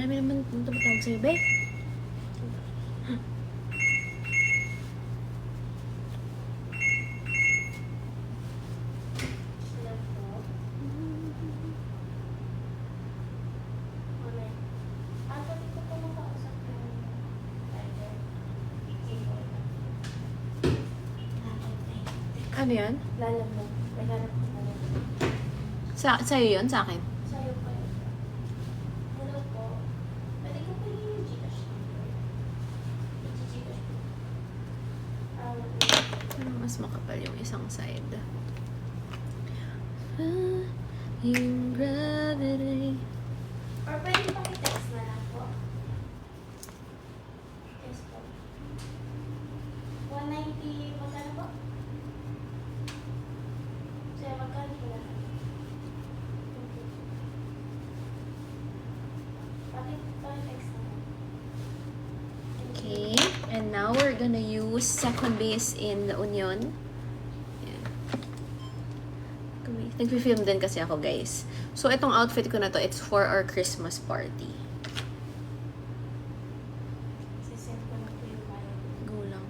Marami naman tumatawag sa'yo, be. Ano yan? Lalamog. May hanap ko na lang. Sa'yo yun? Sa akin? Sa'yo pa yun. Hello po. Pwede ko pa yung Gcash number. I-Gcash po. Ano mas makapal yung isang side? Yung gravity. Or pwede pa i-text na lang po. Yes po. 190, magkano po? Sa'yo, magkano po lang? Pa-text na lang. Okay. And now we're gonna use second base in the onion. Yan. Nag-film din kasi ako, guys. So, itong outfit ko na to, it's for our Christmas party. Sisend ko na po yung bayad. Go lang.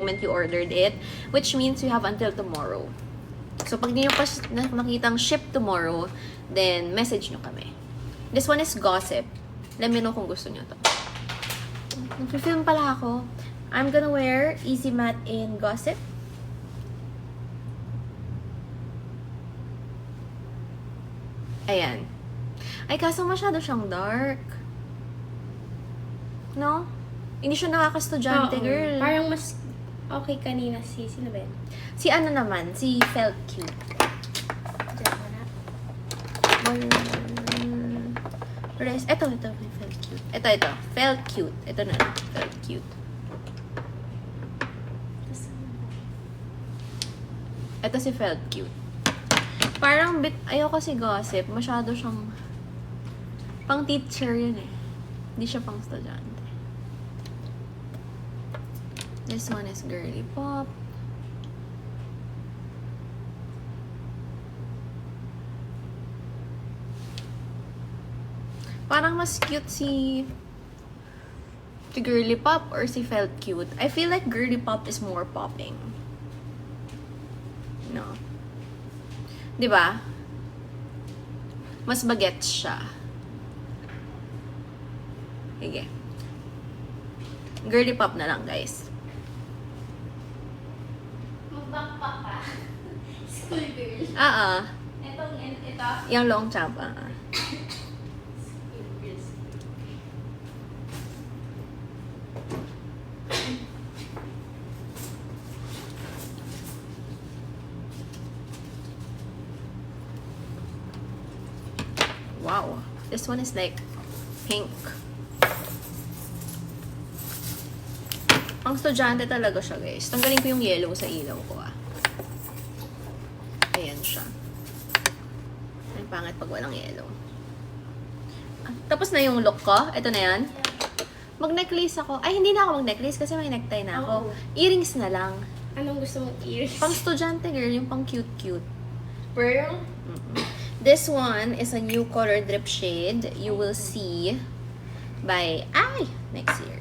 Moment you ordered it, which means you have until tomorrow. So, pag di nyo pa makitang ship tomorrow, then message nyo kami. This one is Gossip. Let me know kung gusto nyo to. Nag-film pala ako. I'm gonna wear Easy Matte in Gossip. Ayan. Ay, kaso masyado siyang dark. No? Hindi siya nakakastudyante, Oo. girl. Parang mas okay kanina si sino ba yun? Si ano naman, si Felt Cute. Diyan mo na. Rest. Ito, Felt Cute. Ito. Felt Cute. Ito na. Felt Cute. Ito si Felt Cute. Parang ayoko kasi Gossip. Masyado siyang pang teacher yun eh. Hindi siya pang estudyante. This one is Girly Pop. Parang mas cute si Girly Pop or si Felt Cute. I feel like Girly Pop is more popping. No. 'Di ba? Mas bagets siya. Sige. Girly Pop na lang, guys. Mag-backpack ka. School girl. Ito. Yung long chop, School girls. Wow. This one is like pink. Ang estudyante talaga siya, guys. Tanggalin ko yung yellow sa ilaw ko, Ayan siya. Ang pangit pag walang yellow. Tapos na yung look ko. Ito na yan. Mag-necklace ako. Ay, hindi na ako mag-necklace kasi may necktie na ako. Oo. Earrings na lang. Anong gusto mong ears? Pang estudyante, girl. Yung pang cute-cute. Pearl? This one is a new color drip shade. You will see by next year.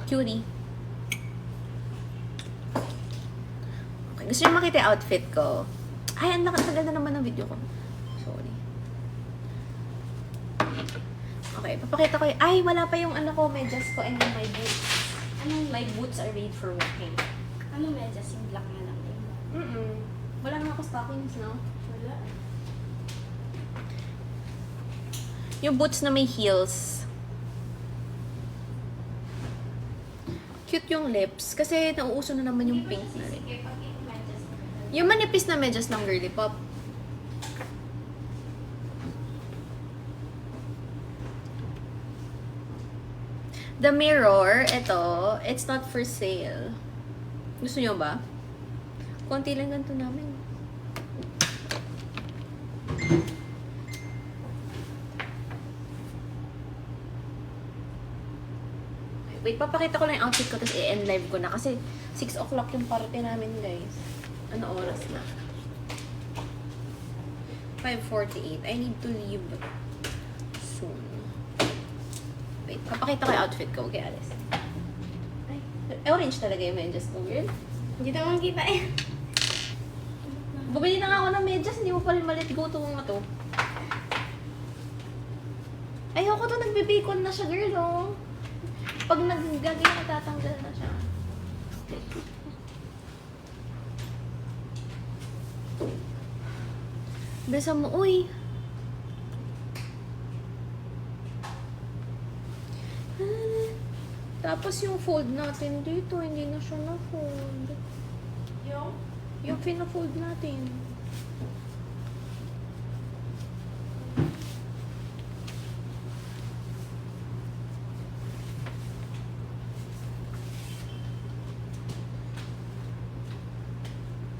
Cutie. Okay, gusto niyo makita yung outfit ko? Ay, ang nakatagal na naman ng video ko. Sorry. Okay, papakita ko yung... Ay, wala pa yung ano ko, medyas ko, and then my boots. My boots are made for walking. Ano medyas? Yung black na lang din. Wala nga ako stockings, no? Wala. Yung boots na may heels. Cute yung lips. Kasi nauuso na naman yung pink na rin. Yung manipis na medyas ng Girly Pop. The mirror, ito, it's not for sale. Gusto nyo ba? Konti lang ganito namin. Wait, papakita ko lang yung outfit ko tapos i-end live ko na kasi 6 o'clock yung party namin, guys. Ano oras na? 5:48. I need to leave soon. Wait, papakita ko yung outfit ko. Okay, Alice. Ay, orange talaga yung medyas ko, girl. Hindi naman kita eh. Bumili na nga ako ng medyas, hindi mo pa rin malit go to mga to. Ayoko to, nagbe-bacon na siya, girl, oh. Pag naggagi, natatanggal na siya. Bilisan mo, uy. Tapos yung fold natin dito, hindi na siya na-fold. Yung pina-fold natin.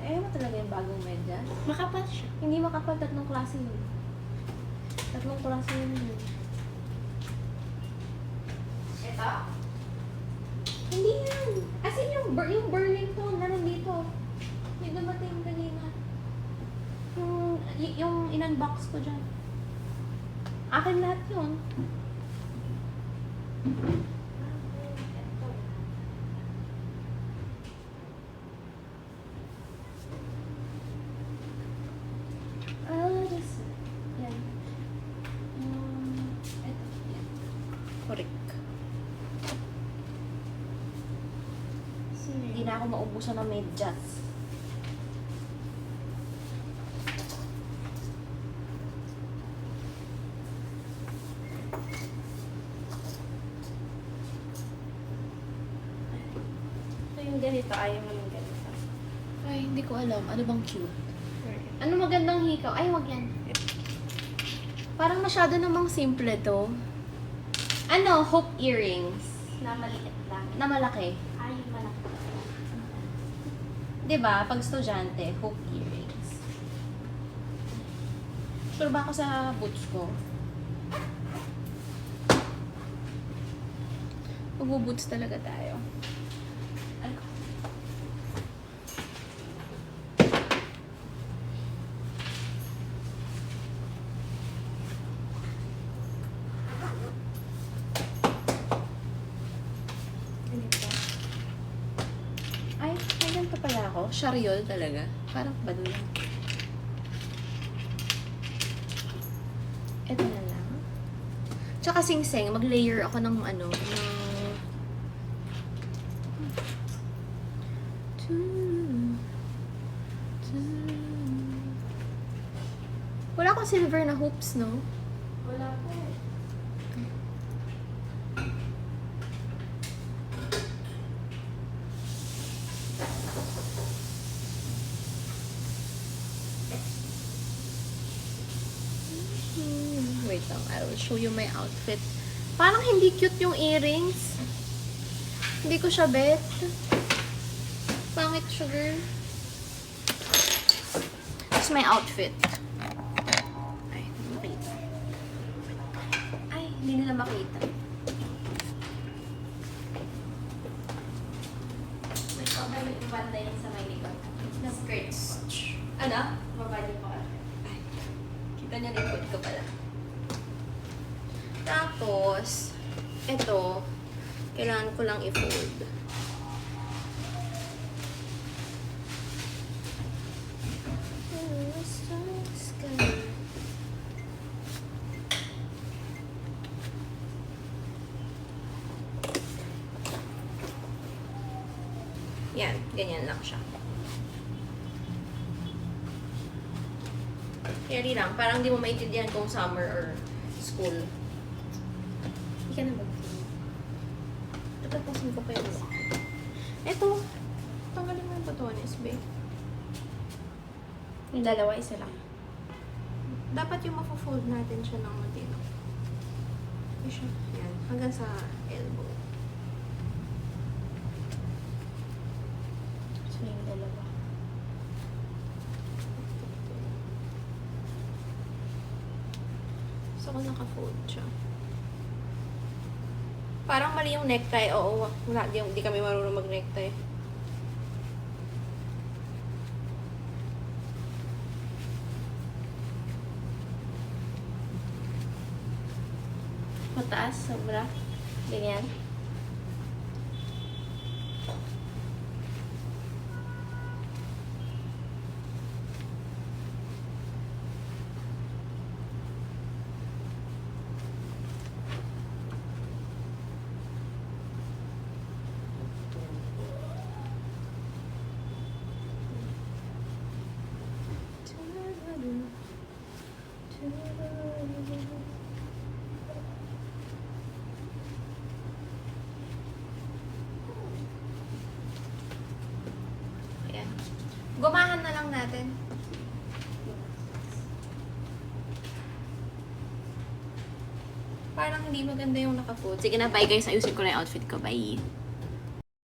Ayaw mo talaga yung bagong medyas? Makapal siya. Hindi makapal, tatlong klase yun. Tatlong klase yun. Ito? Hindi yan. As in yung Burlington na nandito. Yung dumating kanina. Yung in-unbox ko dyan. Akin lahat yun. Just, yan. Ito, yan. Correct. Hindi na ako maubusan ng medyas. So yung ganito, ayaw mo yung ganito. Ay, hindi ko alam. Ano bang cute? Ano magandang hikaw? Ay, wag yan. Parang masyado namang simple to. Ano? Hope earrings. Na maliit lang. Na malaki. Ay, malaki. Diba? Pag estudyante, hope earrings. Sure ba ako sa boots ko? Mag-boots talaga tayo. Ay, Ganito. ay, may ganito pala ako. Shariol talaga. Parang bado lang. Ito na lang. Tsaka sing-sing, mag-layer ako ng ano, ng... Wala akong silver na hoops, no? Wala po. Wait lang, I will show you my outfit. Parang hindi cute yung earrings. Hindi ko siya bet. Pangit siya, girl. This is my outfit. Ay, hindi makita. Ay, hindi nila makita. May pabalik yung banda yung sa may likod. Na skirts. Ano? Babalik ko. Ay, kita niya likod ko pala. Tapos, ito, kailangan ko lang i-fold. Yan, ganyan lang siya. Carry lang, parang di mo maintindihan kung summer or school. Hindi ka na ba? Dapat pasin ko pa yun. Ito, tanggalin mo yung botones, babe. Yung dalawa, isa lang. Dapat yung mafo-fold natin siya ng matino. Yan, hanggang sa elbow. So yung dalawa. So, kung naka-fold siya. Parang mali yung necktie. Oo, wala, di kami marunong mag-necktie. Mataas, sobra. Ganyan. Ayan. Gumahan na lang natin. Parang hindi maganda yung naka-fold. Sige na, bye guys. Ayusin ko na yung outfit ko. Bye.